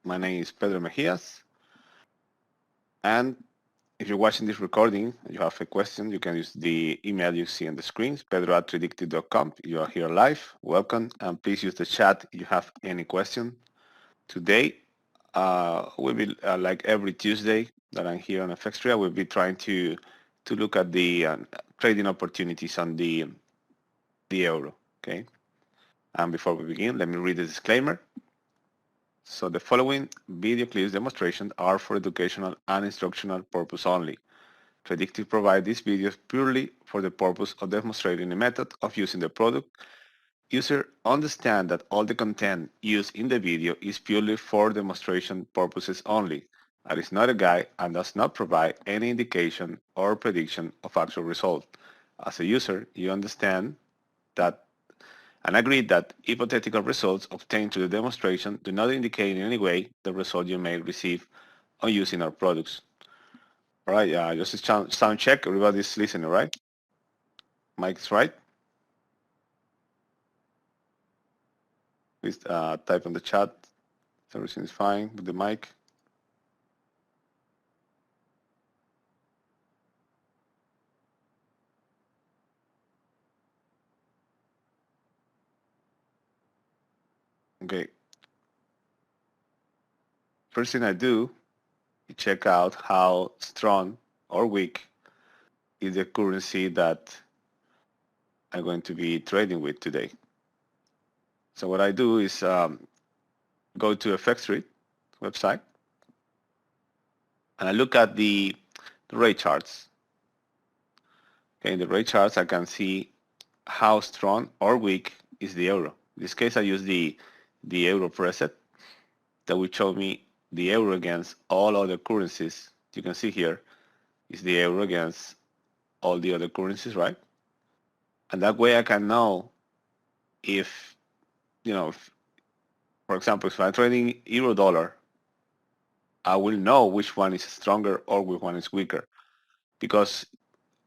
My name is Pedro Mejias, and if you're watching this recording and you have a question, you can use the email you see on the screens, pedro@predictive.com. You are here live. Welcome, and please use the chat if you have any question. Today, we'll be like every Tuesday that I'm here on FX we'll be trying to look at the trading opportunities on the euro. Okay. And before we begin, let me read the disclaimer. So the following video clips demonstrations are for educational and instructional purpose only. Predictive provides these videos purely for the purpose of demonstrating the method of using the product. Users understand that all the content used in the video is purely for demonstration purposes only. It is not a guide and does not provide any indication or prediction of actual results. As a user, you understand that and agree that hypothetical results obtained through the demonstration do not indicate in any way the result you may receive on using our products. All right, just a sound check. Everybody's listening, right? Mike's right. Please type on the chat if everything is fine with the mic. Okay. First thing I do is check out how strong or weak is the currency that I'm going to be trading with today. So what I do is go to FX website and I look at the rate charts. Okay, in the rate charts I can see how strong or weak is the euro. In this case I use the euro preset that will show me the euro against all other currencies. You can see here is the euro against all the other currencies, right? And that way I can know if, for example, if I'm trading euro dollar, I will know which one is stronger or which one is weaker, because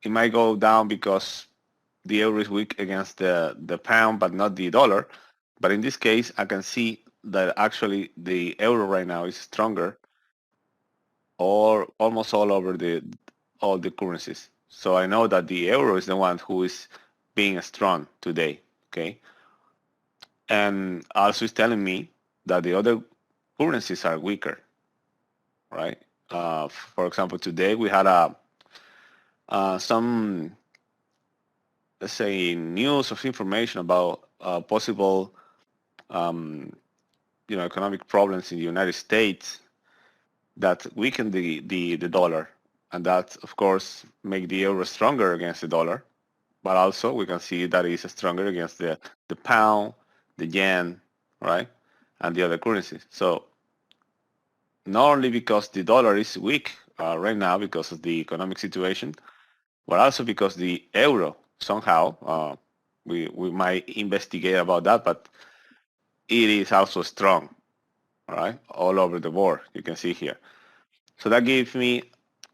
it might go down because the euro is weak against the pound, but not the dollar. But in this case, I can see that actually the euro right now is stronger or almost all over all the currencies. So I know that the euro is the one who is being strong today, okay? And also it's telling me that the other currencies are weaker, right? For example, today we had some, let's say, news of information about possible, economic problems in the United States that weaken the dollar, and that, of course, make the euro stronger against the dollar. But also we can see that it's stronger against the pound, the yen, right, and the other currencies. So not only because the dollar is weak right now because of the economic situation, but also because the euro somehow, we might investigate about that, but it is also strong, right, all over the board. You can see here. So that gives me,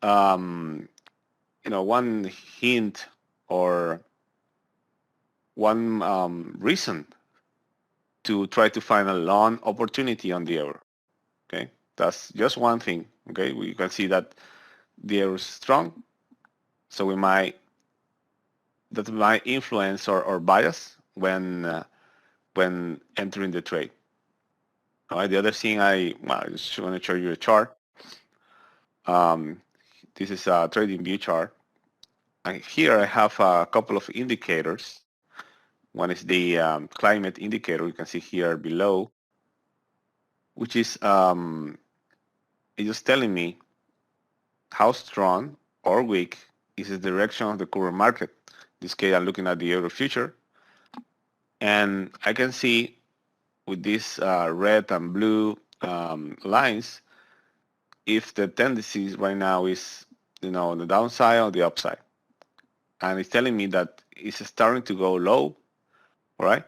one hint or one reason to try to find a long opportunity on the euro. Okay, that's just one thing. Okay, we can see that the euro is strong, so that might influence or bias when entering the trade. All right, the other thing I just want to show you a chart. This is a trading view chart. And here I have a couple of indicators. One is the climate indicator. You can see here below, which is it's just telling me how strong or weak is the direction of the current market. In this case, I'm looking at the euro future, and I can see with these red and blue lines if the tendency right now is, on the downside or the upside. And it's telling me that it's starting to go low, right?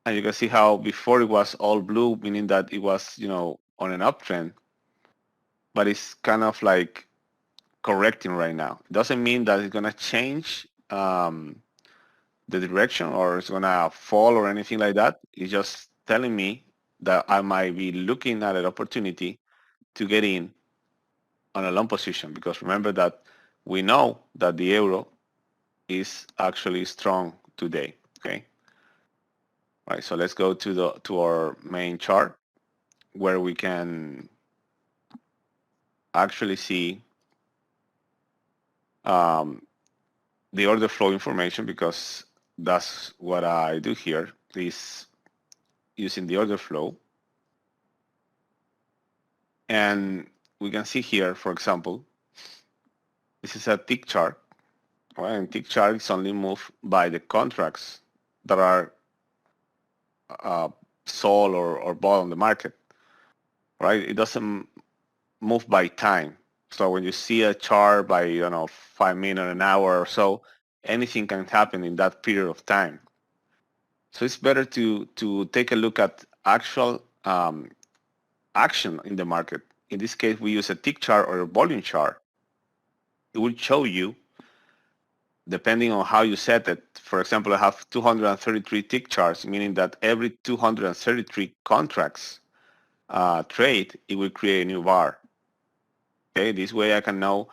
And you can see how before it was all blue, meaning that it was, on an uptrend, but it's kind of like correcting right now. It doesn't mean that it's gonna change the direction or it's gonna fall or anything like that. It's just telling me that I might be looking at an opportunity to get in on a long position, because remember that we know that the euro is actually strong today. Okay. All right. So let's go to our main chart where we can actually see um, the order flow information, because that's what I do here, is using the order flow. And we can see here, for example, this is a tick chart. Right? And tick chart is only moved by the contracts that are uh, sold or bought on the market. Right? It doesn't move by time. So when you see a chart by 5 minutes, an hour or so, anything can happen in that period of time. So it's better to take a look at actual action in the market. In this case, we use a tick chart or a volume chart. It will show you, depending on how you set it. For example, I have 233 tick charts, meaning that every 233 contracts trade, it will create a new bar. Okay, this way I can know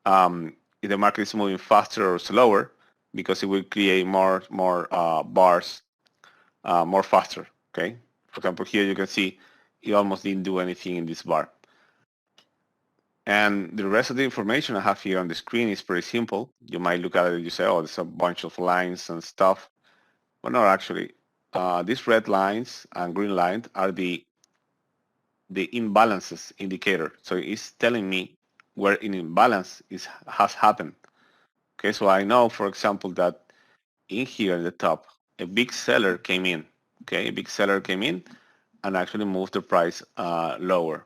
if the market is moving faster or slower, because it will create more bars more faster. Okay, for example, here you can see it almost didn't do anything in this bar. And the rest of the information I have here on the screen is pretty simple. You might look at it and you say, oh, there's a bunch of lines and stuff. But no, actually, these red lines and green lines are the imbalances indicator. So it's telling me where an imbalance has happened. Okay, so I know, for example, that in here at the top, a big seller came in. Okay, a big seller came in and actually moved the price lower.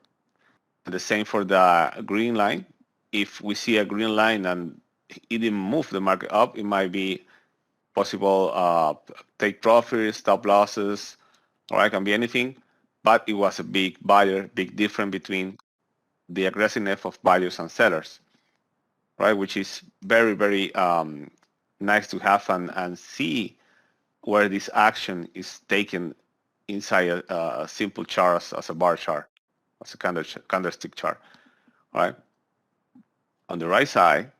And the same for the green line. If we see a green line and it didn't move the market up, it might be possible take profits, stop losses, or it can be anything. But it was a big buyer, big difference between the aggressiveness of buyers and sellers, right? Which is very, very nice to have and see where this action is taken inside a simple chart as a bar chart, as a candlestick chart, right? On the right side,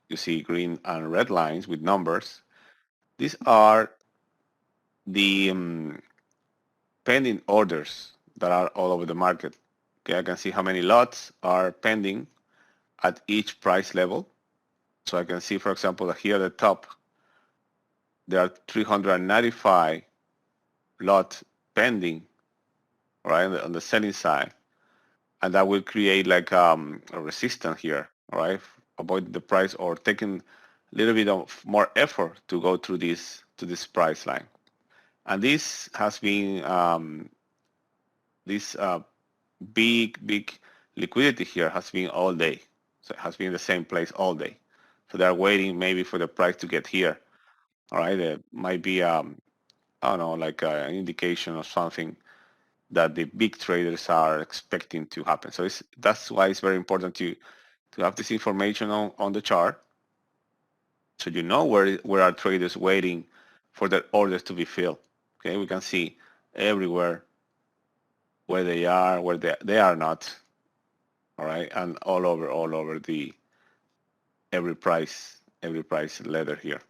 you see green and red lines with numbers. These are the pending orders that are all over the market. Okay, I can see how many lots are pending at each price level. So I can see, for example, that here at the top, there are 395 lots pending, right, on the selling side. And that will create like a resistance here, right, avoid the price or taking a little bit of more effort to go through this price line. And this has been this big liquidity here has been all day. So it has been the same place all day. So they're waiting maybe for the price to get here. All right, it might be I don't know, like an indication of something that the big traders are expecting to happen. So that's why it's very important to have this information on the chart, so you know where are traders waiting for their orders to be filled. Okay, we can see everywhere where they are, where they are not. All right, and all over the every price letter here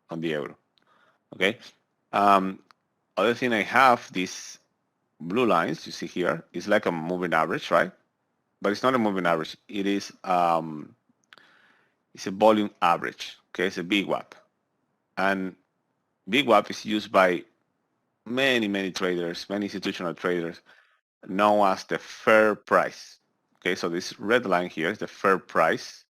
on the euro. Okay. Other thing I have, these blue lines you see here is like a moving average, right? But it's not a moving average. It is it's a volume average. Okay, it's a VWAP, and VWAP is used by many traders, many institutional traders, known as the fair price. Okay, so this red line here is the fair price.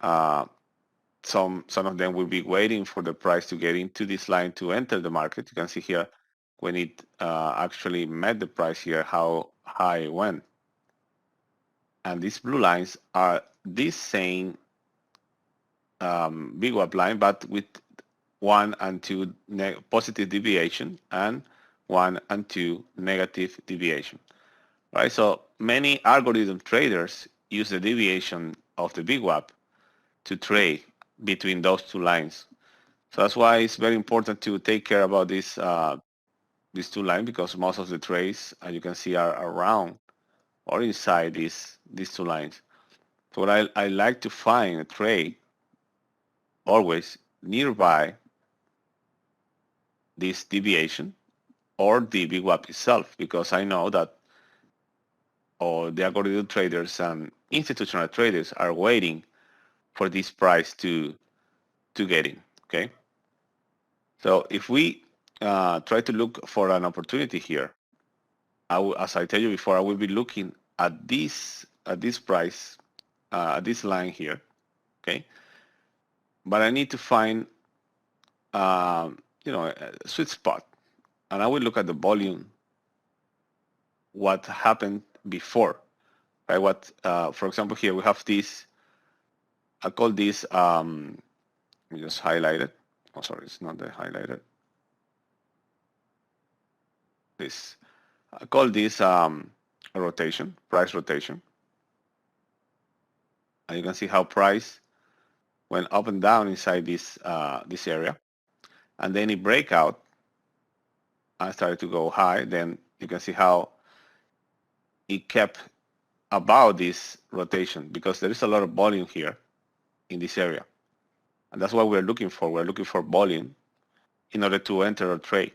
Some of them will be waiting for the price to get into this line to enter the market. You can see here when it actually met the price here, how high it went. And these blue lines are this same VWAP line, but with 1 and 2 positive deviation and 1 and 2 negative deviation. Right, so many algorithm traders use the deviation of the VWAP to trade between those two lines. So that's why it's very important to take care about this these two lines because most of the trades, as you can see, are around or inside these two lines. So what I like to find a trade always nearby this deviation or the VWAP itself, because I know that all the algorithm traders and institutional traders are waiting for this price to get in. Okay. So if we try to look for an opportunity here, as I tell you before, I will be looking at this price, at this line here. Okay. But I need to find a sweet spot, and I will look at the volume, what happened before, right? What, for example, here we have this. I call this. Let me just highlight it. Oh, sorry, it's not the highlighted. This. I call this a rotation, price rotation. And you can see how price went up and down inside this this area, and then it break out and started to go high. Then you can see how it kept about this rotation because there is a lot of volume here in this area. And that's what we're looking for. We're looking for volume in order to enter a trade.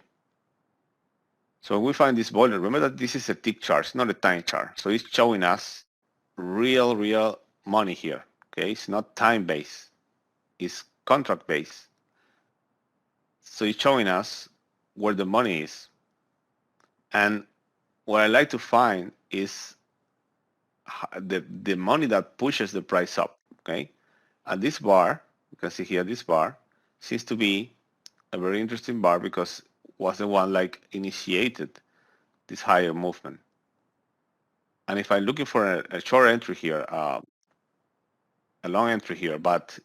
So when we find this volume, remember that this is a tick chart, it's not a time chart. So it's showing us real money here. Okay, it's not time-based, it's contract-based. So it's showing us where the money is. And what I like to find is the money that pushes the price up. Okay, and this bar, you can see here, this bar seems to be a very interesting bar because was the one like initiated this higher movement. And if I'm looking for a short entry here, a long entry here, but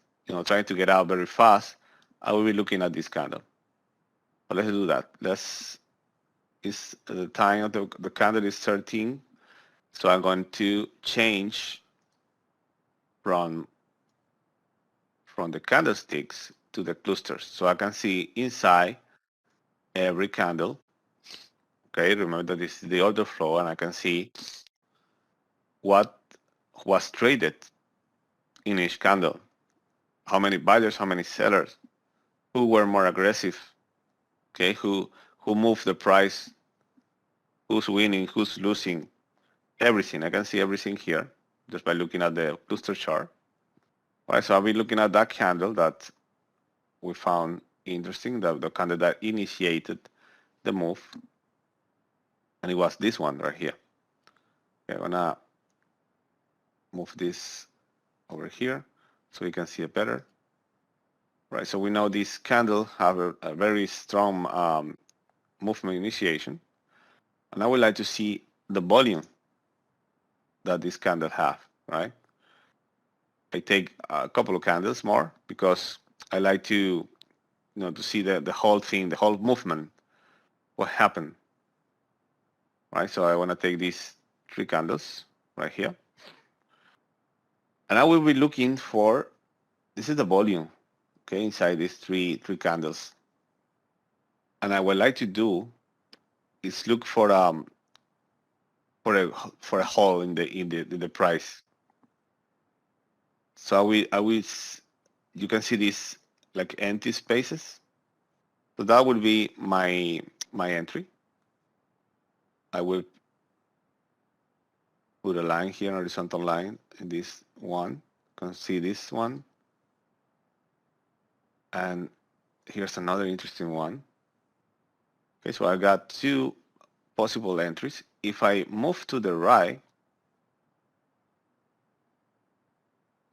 trying to get out very fast, I will be looking at this candle. But let's do that. Is the time of the candle is 13, so I'm going to change from the candlesticks to the clusters, so I can see inside every candle. Okay, remember that this is the order flow, and I can see what was traded in each candle. How many buyers, how many sellers, who were more aggressive, okay, who moved the price, who's winning, who's losing, everything. I can see everything here just by looking at the cluster chart. All right, so I'll be looking at that candle that we found interesting, the candle that initiated the move, and it was this one right here. Okay, I'm gonna move this over here so you can see it better. Right, so we know this candle have a very strong movement initiation, and I would like to see the volume that this candle have, right? I take a couple of candles more because I like to, to see the whole thing, the whole movement, what happened, right? So I want to take these 3 candles right here, and I will be looking for, this is the volume, okay, inside these three candles, and I would like to do is look for a hole in the price. So I will you can see these like empty spaces. So that would be my entry. I will put a line here, an horizontal line in this one. You can see this one. And here's another interesting one. Okay, so I got 2 possible entries. If I move to the right,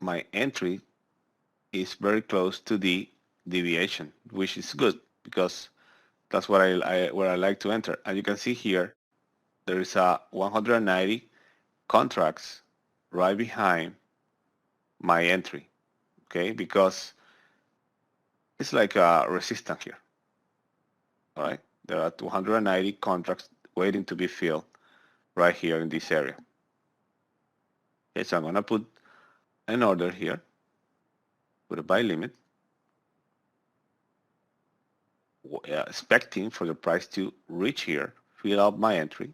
my entry is very close to the deviation, which is good because that's what where I like to enter. And you can see here, there is a 190 contracts right behind my entry, okay? Because it's like a resistance here, all right? There are 290 contracts waiting to be filled right here in this area. Okay, so I'm gonna put an order here, put a buy limit, expecting for the price to reach here, fill up my entry,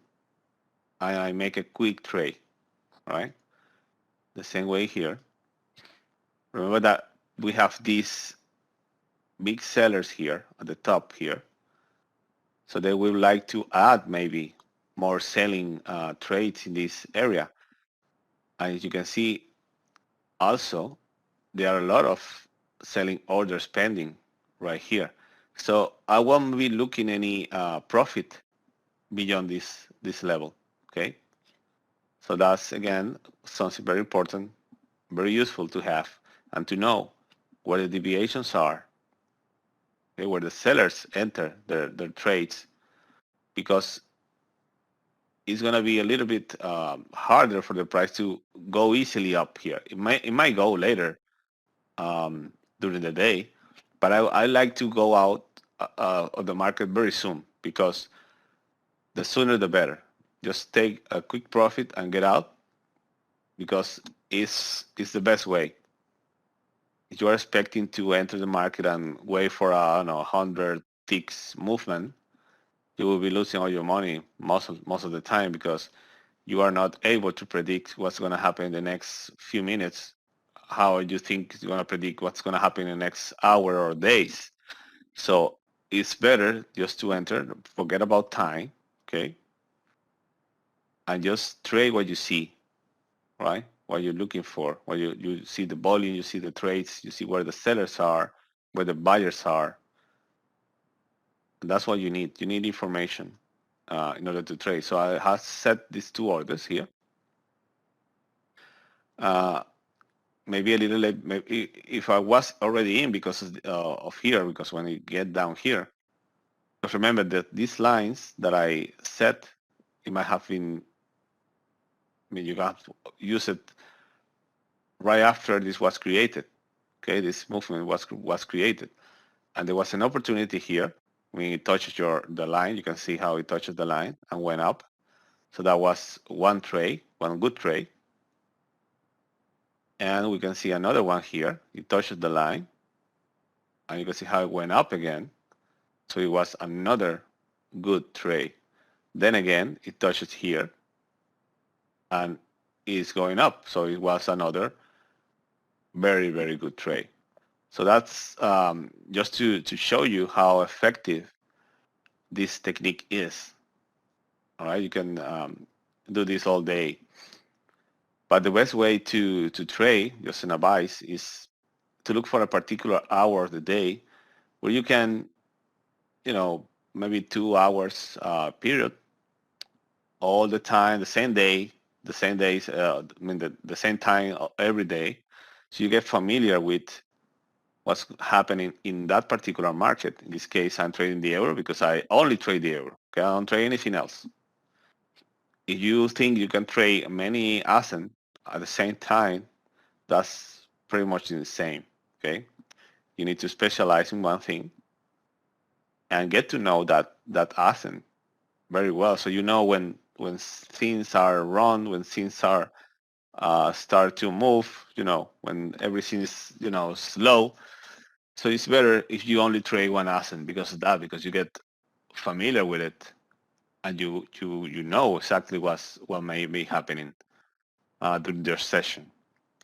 and I make a quick trade, right? The same way here. Remember that we have these big sellers here at the top here. So they would like to add maybe more selling trades in this area. And as you can see, also, there are a lot of selling orders pending right here. So I won't be looking any profit beyond this level, okay? So that's, again, something very important, very useful to have and to know where the deviations are, okay, where the sellers enter their trades, because it's going to be a little bit harder for the price to go easily up here. It might go later during the day, but I like to go out of the market very soon, because the sooner the better. Just take a quick profit and get out, because it's the best way. If you are expecting to enter the market and wait for a, I don't know, 100 ticks movement, you will be losing all your money most of the time, because you are not able to predict what's going to happen in the next few minutes. How do you think you're going to predict what's going to happen in the next hour or days? So it's better just to enter, forget about time, okay? And just trade what you see, right? What you're looking for, what you see the volume, you see the trades, you see where the sellers are, where the buyers are. And that's what you need. You need information in order to trade. So I have set these two orders here. Maybe a little late. Maybe if I was already in because of here, because when you get down here, just remember that these lines that I set, it might have been, I mean, you have to use it right after this was created. Okay, this movement was created, and there was an opportunity here. When it touches the line, you can see how it touches the line and went up. So that was one trade, one good trade. And we can see another one here. It touches the line, and you can see how it went up again. So it was another good trade. Then again, it touches here and is going up. So it was another very, very good trade. So that's just to show you how effective this technique is. All right, you can do this all day. But the best way to trade, just an advice, is to look for a particular hour of the day where you can, maybe 2 hours period, all the time, the same day, the same days, the same time every day. So you get familiar with what's happening in that particular market. In this case, I'm trading the euro because I only trade the euro. Okay, I don't trade anything else. If you think you can trade many assets at the same time, that's pretty much insane. Okay, you need to specialize in one thing and get to know that asset very well, so you know when things are wrong, when things are start to move, when everything is slow. So it's better if you only trade one asset because of that, because you get familiar with it and you know exactly what may be happening during their session.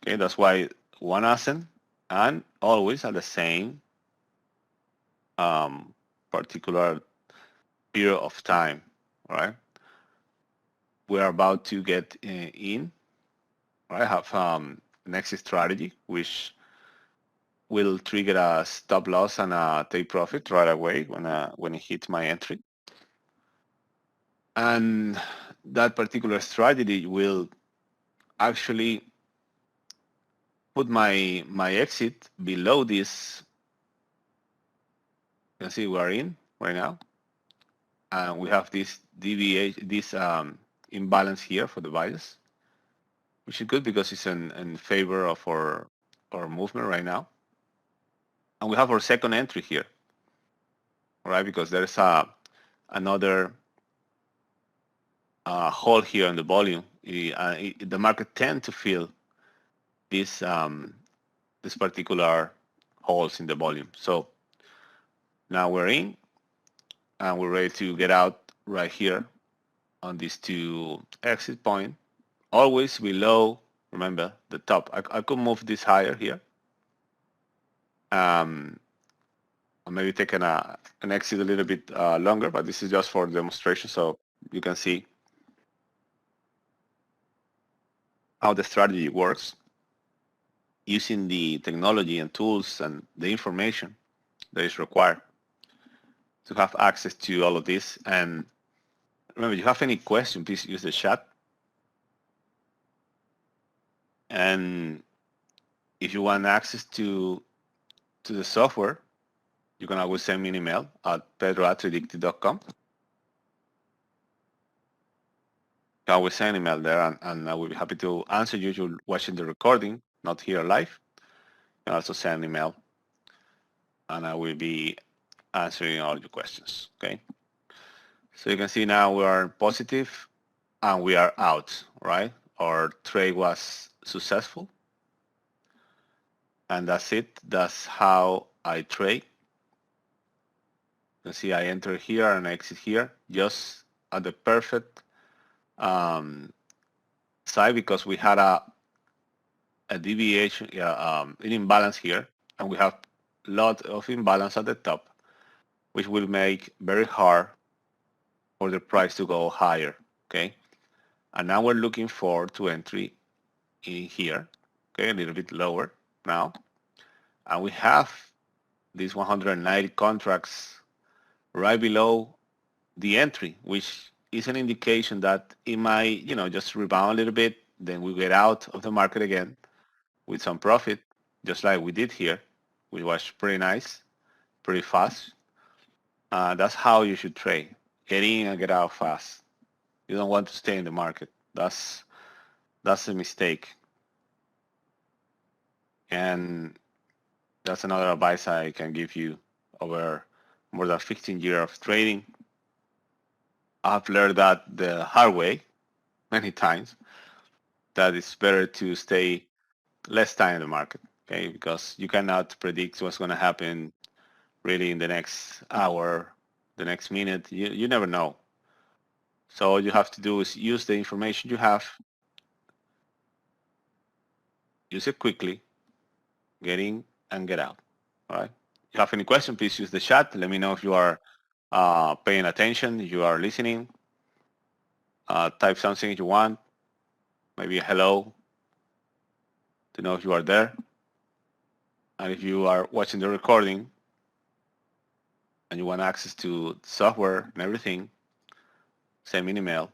Okay, that's why one asset and always at the same particular period of time. All right, we're about to get in. I have next strategy, which will trigger a stop loss and a take profit right away when it hits my entry. And that particular strategy will actually put my exit below this. You can see we're in right now, and we have this deviation, this imbalance here for the bias, which is good because it's in favor of our movement right now. And we have our second entry here, right? Because there's another hole here in the volume. The market tend to fill this particular holes in the volume. So now we're in. and we're ready to get out right here on these two exit point, always below, remember, the top. I could move this higher here. Or maybe taking an exit a little bit longer, but this is just for demonstration, so you can see how the strategy works using the technology and tools and the information that is required to have access to all of this. And remember, if you have any question, please use the chat. And if you want access to the software, you can always send me an email at pedro@tradewithufos.com. You can always send an email there, and I will be happy to answer you if you're watching the recording, not here live. You can also send an email, and I will be answering all your questions, okay? So you can see now we are positive, and we are out, right? Our trade was successful. And that's it. That's how I trade. You can see I enter here and exit here just at the perfect side, because we had a deviation, an imbalance here, and we have a lot of imbalance at the top, which will make very hard for the price to go higher, okay? And now we're looking for to entry in here, okay, a little bit lower now. And we have these 190 contracts right below the entry, which is an indication that it might, just rebound a little bit. Then we get out of the market again with some profit, just like we did here, which was pretty nice, pretty fast. That's how you should trade. Get in and get out fast. You don't want to stay in the market. That's a mistake. And that's another advice I can give you over more than 15 years of trading. I've learned that the hard way many times, that it's better to stay less time in the market, okay? Because you cannot predict what's going to happen really in the next hour, the next minute. You never know. So all you have to do is use the information you have, use it quickly, get in and get out, all right? If you have any question, please use the chat. Let me know if you are paying attention, if you are listening. Type something if you want, maybe a hello, to know if you are there. And if you are watching the recording and you want access to software and everything, send me an email,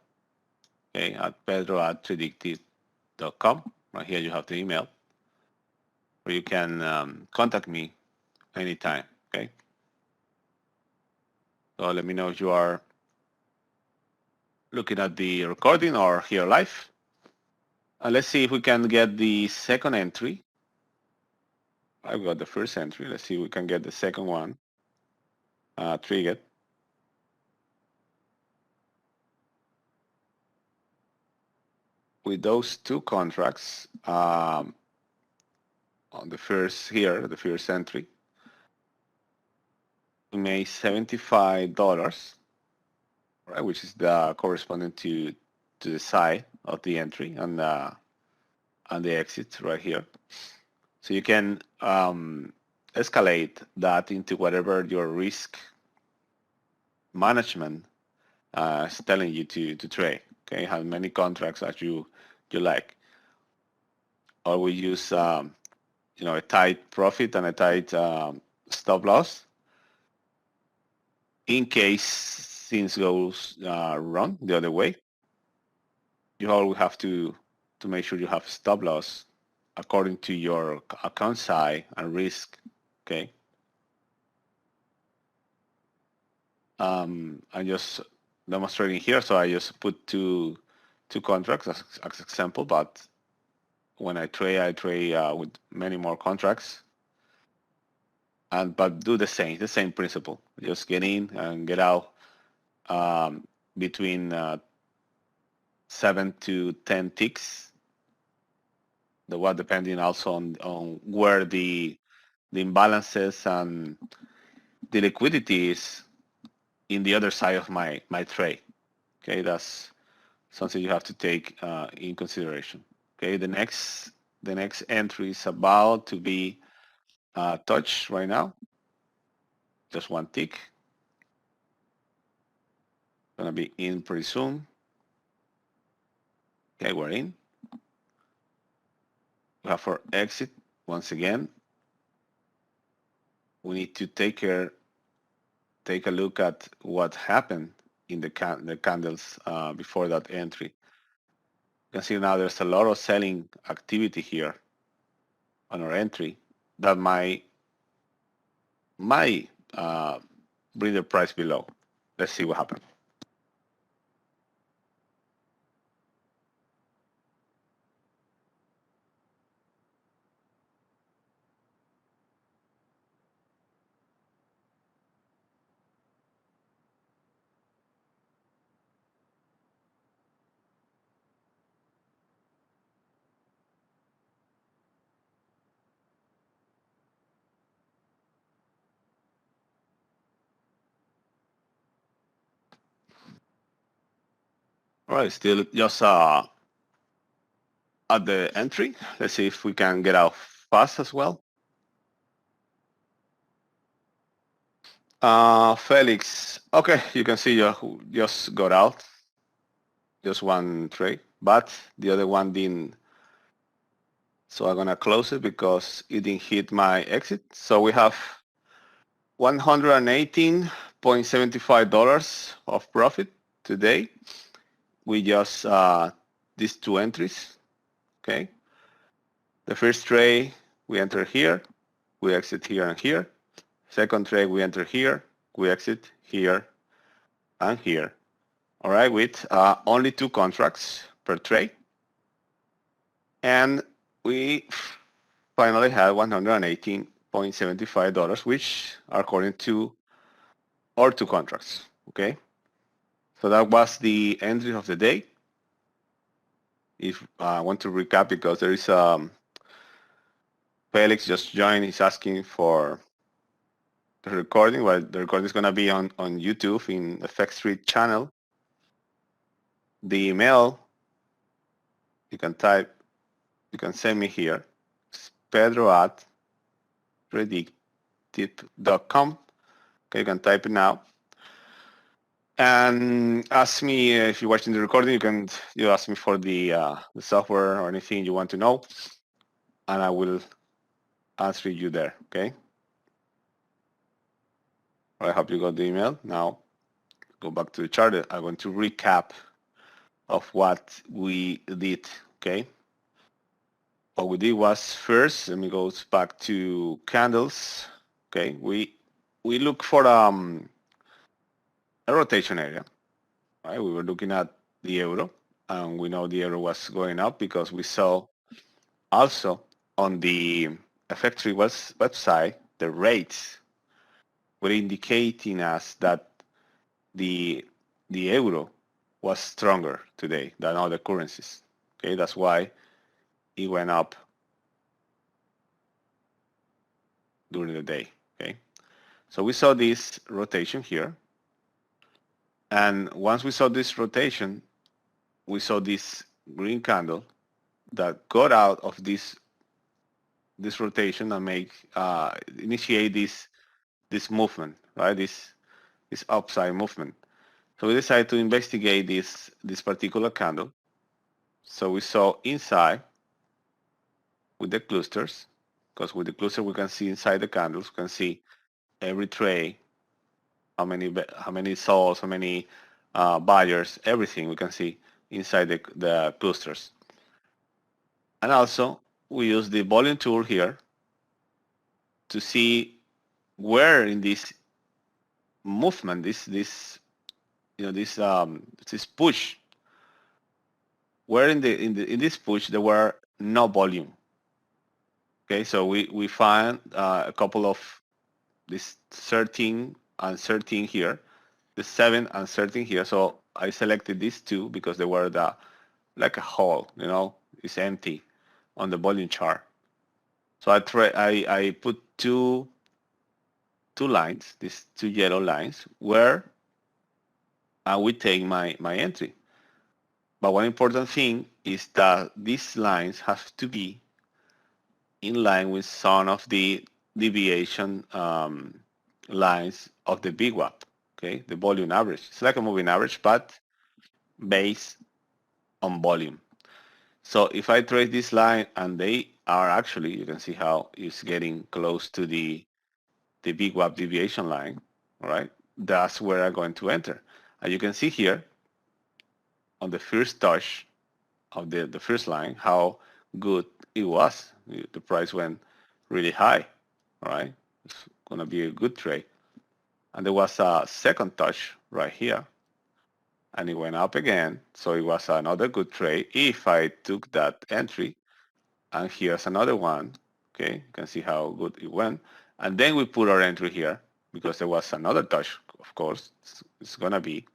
okay, at pedro@tradewithufos.com. Right here you have the email, or you can contact me anytime, okay? So let me know if you are looking at the recording or here live. Let's see if we can get the second entry. I've got the first entry. Let's see if we can get the second one triggered. With those two contracts, on the first entry, we made $75, right, which is the corresponding to the side of the entry and the exit right here. So you can escalate that into whatever your risk management is telling you to trade. Okay, how many contracts as you like. Or we use a tight profit and a tight stop loss in case things goes wrong the other way. You always have to make sure you have stop loss according to your account size and risk. Okay. I'm just demonstrating here, so I just put two contracts as example, but when I trade with many more contracts, but do the same principle. Just get in and get out between 7 to 10 ticks. Depending also on where the imbalances and the liquidity is in the other side of my trade. Okay, that's something you have to take in consideration. Okay, the next entry is about to be touched right now. Just one tick. Gonna be in pretty soon. Okay, we're in. We have our exit once again. We need to take a look at what happened in the candles before that entry. You can see now there's a lot of selling activity here on our entry that might bring the price below. Let's see what happens. All right, still just at the entry. Let's see if we can get out fast as well. Felix, okay, you can see you just got out, just one trade, but the other one didn't. So I'm gonna close it because it didn't hit my exit. So we have $118.75 of profit today. We just these two entries, okay? The first trade we enter here, we exit here and here. Second trade we enter here, we exit here and here. All right, with only 2 contracts per trade. And we finally had $118.75, which are according to our 2 contracts, okay? So that was the entry of the day. If I want to recap because there is Felix just joined, he's asking for the recording. Well, the recording is gonna be on YouTube in the FX Street channel. The email you can send me here. It's pedro@predictive.com. Okay, you can type it now. And ask me if you're watching the recording. You ask me for the software or anything you want to know, and I will answer you there. Okay. I hope you got the email. Now go back to the chart. I'm going to recap of what we did. Okay. What we did was first. Let me go back to candles. Okay. We look for a rotation area. Right. We were looking at the euro, and we know the euro was going up because we saw also on the FX website the rates were indicating us that the euro was stronger today than other currencies. Okay, that's why it went up during the day. Okay, so we saw this rotation here, and once we saw this rotation, we saw this green candle that got out of this rotation and initiate this movement, right? This upside movement. So we decided to investigate this particular candle. So we saw inside with the clusters, because with the cluster we can see inside the candles, we can see every trade, how many solds, how many buyers, everything we can see inside the clusters. And also we use the volume tool here to see where in this movement, this push, where in this push there were no volume. Okay, so we find a couple of this 13 and 13 here, the 7 and 13 here. So I selected these two because they were like a hole, it's empty on the volume chart. So I put two lines, these 2 yellow lines, where and we take my entry. But one important thing is that these lines have to be in line with some of the deviation lines of the VWAP, okay, the volume average. It's like a moving average, but based on volume. So if I trace this line and they are actually, you can see how it's getting close to the VWAP deviation line, all right? That's where I'm going to enter. And you can see here on the first touch of the first line how good it was. The price went really high, all right? It's going to be a good trade. And there was a second touch right here, and it went up again. So it was another good trade if I took that entry. And here's another one. Okay, you can see how good it went. And then we put our entry here because there was another touch, of course. It's going to be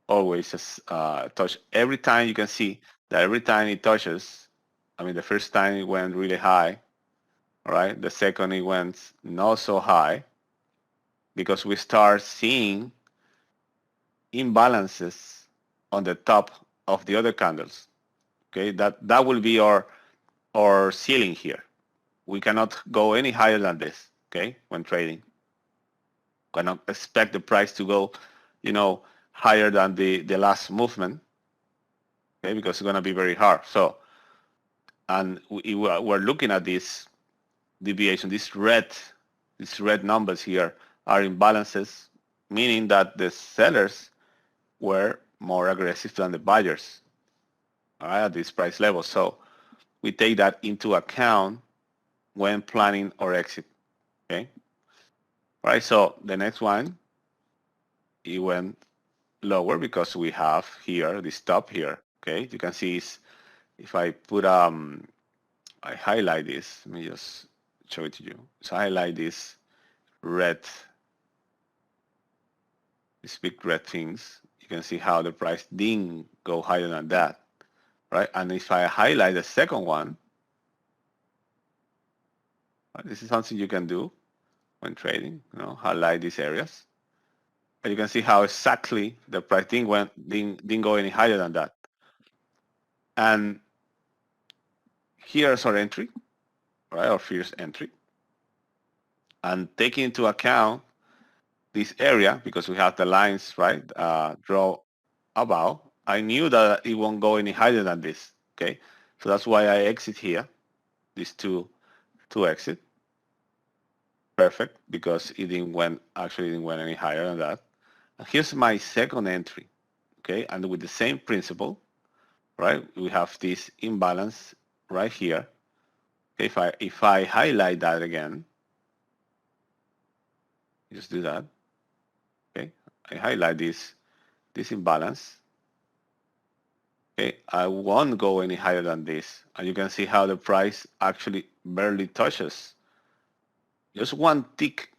always a touch. Every time you can see that every time it touches, I mean, the first time it went really high, all right? The second it went not so high because we start seeing imbalances on the top of the other candles. Okay, that will be our ceiling here. We cannot go any higher than this. Okay, when trading, cannot expect the price to go, higher than the last movement. Okay, because it's gonna be very hard. So, and we're looking at this deviation. These red numbers here are imbalances, meaning that the sellers were more aggressive than the buyers, all right, at this price level. So we take that into account when planning our exit. Okay. All right. So the next one, it went lower because we have here this top here. Okay. You can see if I put I highlight this. Let me just show it to you. So I highlight this red, these big red things. You can see how the price didn't go higher than that, right? And if I highlight the second one, right, this is something you can do when trading, highlight these areas. And you can see how exactly the price didn't go any higher than that. And here's our entry, right? Our first entry. And taking into account this area, because we have the lines, right, draw above, I knew that it won't go any higher than this, okay? So that's why I exit here, these two exit. Perfect, because it didn't went any higher than that. And here's my second entry, okay? And with the same principle, right, we have this imbalance right here. If I highlight that again, just do that, okay? I highlight this imbalance. Okay, I won't go any higher than this. And you can see how the price actually barely touches. Just one tick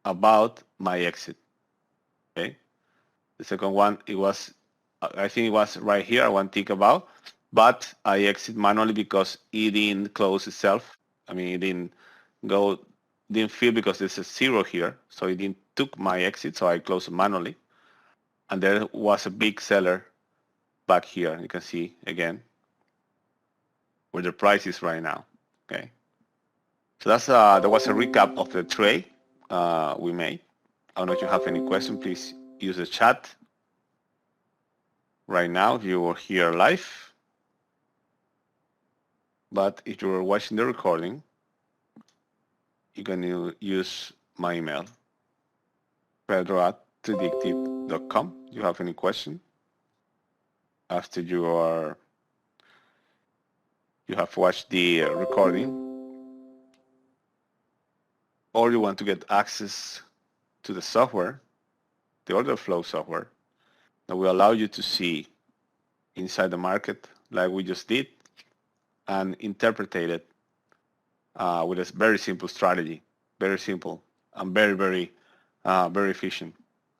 about my exit. Okay. The second one, I think it was right here, one tick about, but I exit manually because it didn't close itself. I mean, it didn't fill because there's a zero here. So it didn't took my exit, so I closed it manually. And there was a big seller back here. You can see again where the price is right now. Okay, so that was a recap of the trade we made. I don't know if you have any question. Please use the chat right now if you are here live. But if you are watching the recording, you can use my email, pedro@predictive.com. If you have any question after you have watched the recording, or you want to get access to the software, the order flow software, that will allow you to see inside the market like we just did and interpret it with a very simple strategy, very simple and very efficient.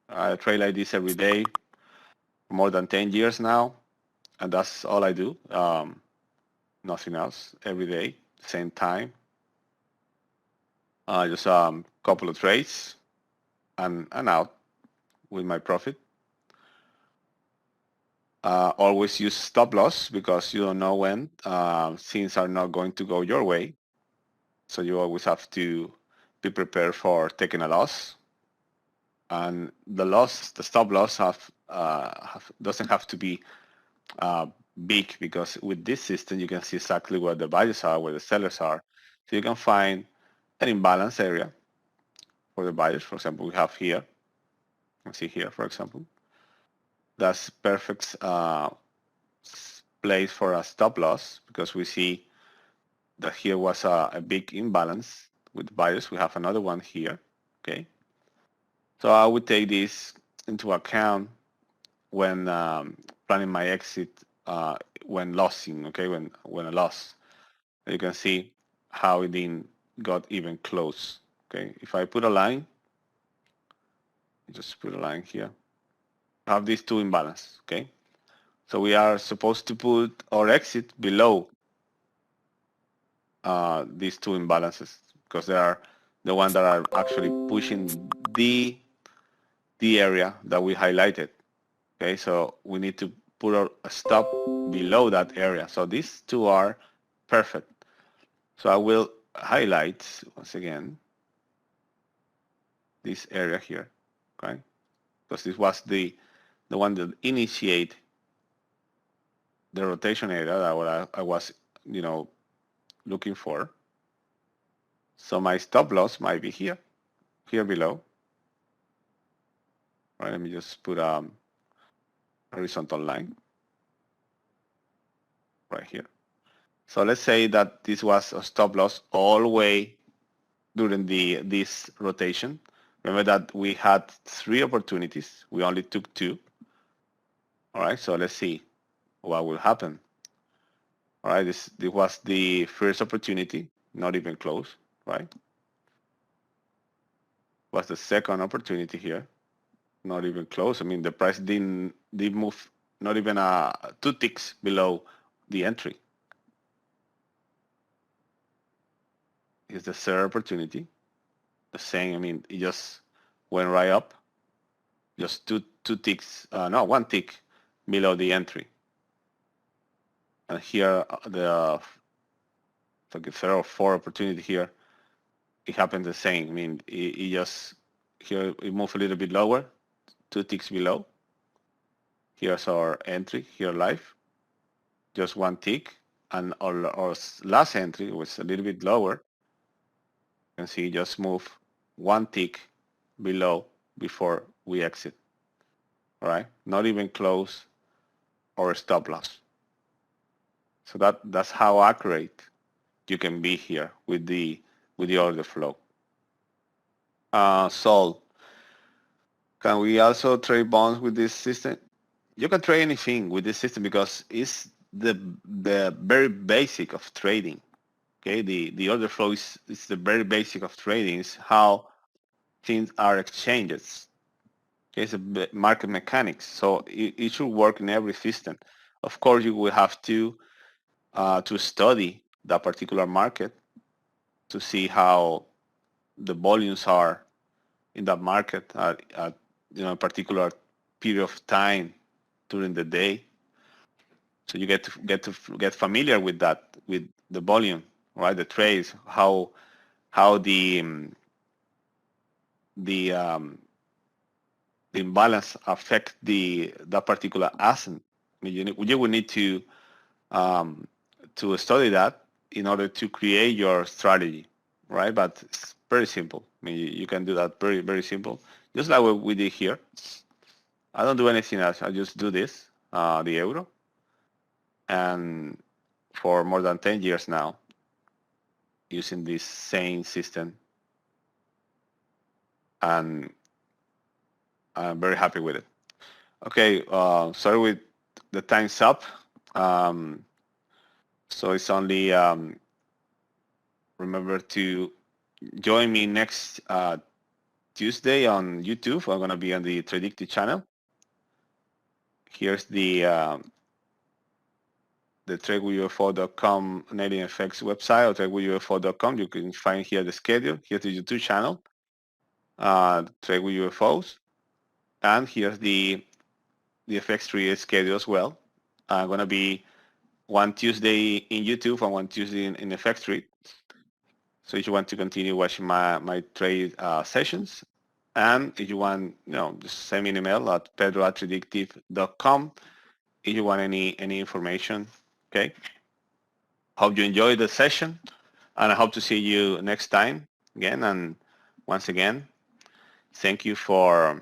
I trade like this every day for more than 10 years now, and that's all I do. Nothing else, every day, same time. Just a couple of trades and out with my profit. Always use stop loss because you don't know when things are not going to go your way. So you always have to be prepared for taking a loss. And the stop loss doesn't have to be big, because with this system you can see exactly where the buyers are, where the sellers are. So you can find an imbalance area for the buyers. For example, we have here. Let's see here, for example. That's perfect place for a stop loss, because we see that here was a big imbalance with buyers. We have another one here. Okay. So I would take this into account when planning my exit when losing, okay, when I lost. You can see how it didn't got even close. Okay, if I put a line, just put a line here. I have these two imbalance. Okay, so we are supposed to put our exit below these two imbalances, because they are the ones that are actually pushing the area that we highlighted. Okay, so we need to put a stop below that area. So these two are perfect. So I will highlight once again this area here, okay? Because this was the one that initiate the rotation area that I was, looking for. So my stop loss might be here below. All right, let me just put a horizontal line right here. So let's say that this was a stop loss all the way during this rotation. Remember that we had 3 opportunities. We only took 2. All right, so let's see what will happen. All right, this was the first opportunity, not even close, right? Was the second opportunity here, not even close. I mean, the price didn't move, not even 2 ticks below the entry. Here's the third opportunity. The same, I mean, it just went right up. Just two ticks, no, 1 tick below the entry. And here, the third or fourth opportunity here, it happened the same. I mean, it just, here it moved a little bit lower, 2 ticks below. Here's our entry, here live, just 1 tick. And our last entry was a little bit lower. You can see just move 1 tick below before we exit. All right, not even close or stop loss. So that's how accurate you can be here with the order flow. So can we also trade bonds with this system? You can trade anything with this system because it's the very basic of trading. Okay, the order flow is the very basic of trading. Is how things are exchanged. Okay, it's a market mechanics. So it should work in every system. Of course, you will have to study that particular market to see how the volumes are in that market at a particular period of time during the day. So you get familiar with that, with the volume, right? The trades, how the imbalance affect that particular asset. I mean, you will need to study that in order to create your strategy, right? But it's very simple. I mean, you can do that very, very simple, just like what we did here. I don't do anything else. I just do this, the euro, and for more than 10 years now, using this same system, and I'm very happy with it. Okay, sorry with the time's up. So it's only, remember to join me next Tuesday on YouTube. I'm going to be on the Tradewithufos channel. Here's the Tradewithufos.com Nailing FX website, or Tradewithufos.com. You can find here the schedule. Here's the YouTube channel, Tradewithufos. And here's the FX3 schedule as well. I'm going to be one Tuesday in YouTube and one Tuesday in FX3. So if you want to continue watching my trade sessions, and if you want, just send me an email at pedro@tradewithufos.com if you want any information. Okay. Hope you enjoyed the session, and I hope to see you next time again. And once again, thank you for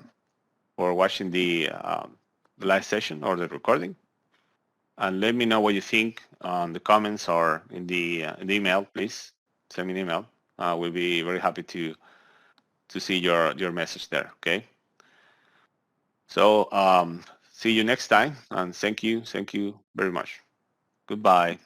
watching the live session or the recording. And let me know what you think on the comments or in the email. Please send me an email. We'll be very happy to see your message there. Okay. So see you next time, and thank you very much. Goodbye.